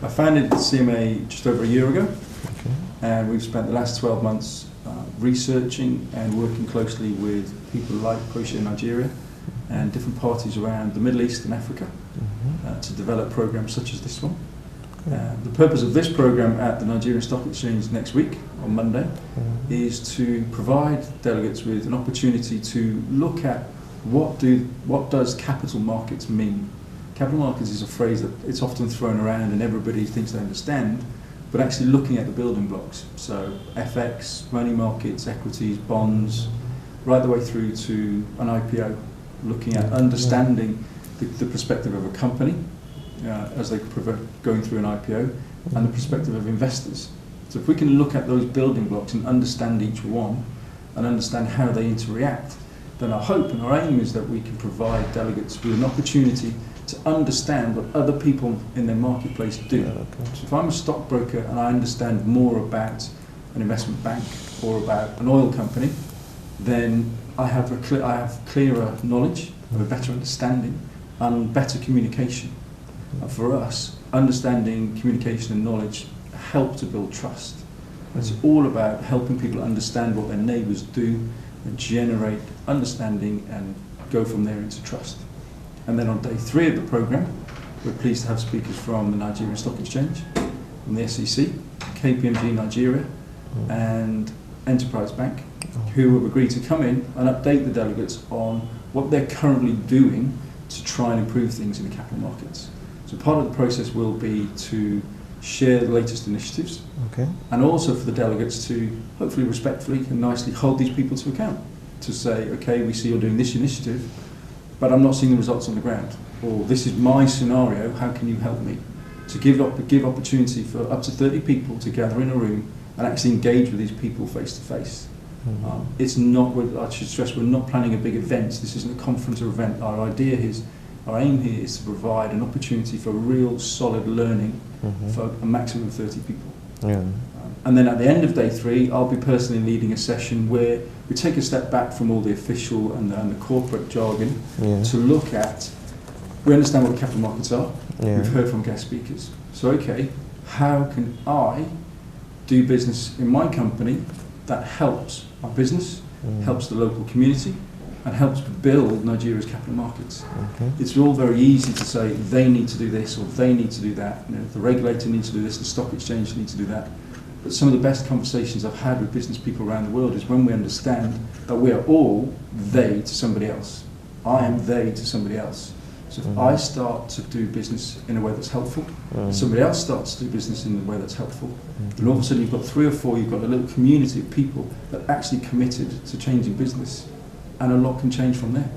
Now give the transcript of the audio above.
I founded CMA just over a year ago, and we've spent the last 12 months researching and working closely with people like Croatia and Nigeria and different parties around the Middle East and Africa to develop programs such as this one. The purpose of this program at the Nigerian Stock Exchange next week, on Monday, is to provide delegates with an opportunity to look at what does capital markets mean. Capital markets is a phrase that it's often thrown around and everybody thinks they understand, but actually looking at the building blocks. So FX, money markets, equities, bonds, right the way through to an IPO, looking at understanding the perspective of a company as they going through an IPO, and the perspective of investors. So if we can look at those building blocks and understand each one and understand how they interact, then our hope and our aim is that we can provide delegates with an opportunity to understand what other people in their marketplace do. So if I'm a stockbroker and I understand more about an investment bank or about an oil company, then I have clearer knowledge, a better understanding, and better communication. And for us, understanding, communication and knowledge help to build trust. It's all about helping people understand what their neighbours do and generate understanding and go from there into trust. And then on day 3 of the programme, we're pleased to have speakers from the Nigerian Stock Exchange, from the SEC, KPMG Nigeria, and Enterprise Bank, who have agreed to come in and update the delegates on what they're currently doing to try and improve things in the capital markets. So part of the process will be to share the latest initiatives, and also for the delegates to hopefully respectfully and nicely hold these people to account, to say, okay, we see you're doing this initiative, but I'm not seeing the results on the ground, or this is my scenario, how can you help me? To give opportunity for up to 30 people to gather in a room and actually engage with these people face to face. It's not, I should stress, we're not planning a big event. This isn't a conference or event. Our aim here is to provide an opportunity for real solid learning for a maximum of 30 people. And then at the end of day 3, I'll be personally leading a session where we take a step back from all the official and the corporate jargon to look at, we understand what the capital markets are, we've heard from guest speakers. So okay, how can I do business in my company that helps our business, helps the local community, and helps build Nigeria's capital markets? It's all very easy to say they need to do this or they need to do that. You know, the regulator needs to do this, the stock exchange needs to do that. But some of the best conversations I've had with business people around the world is when we understand that we are all they to somebody else. I am they to somebody else. So if I start to do business in a way that's helpful, somebody else starts to do business in a way that's helpful, and all of a sudden you've got 3 or 4, you've got a little community of people that actually committed to changing business, and a lot can change from there.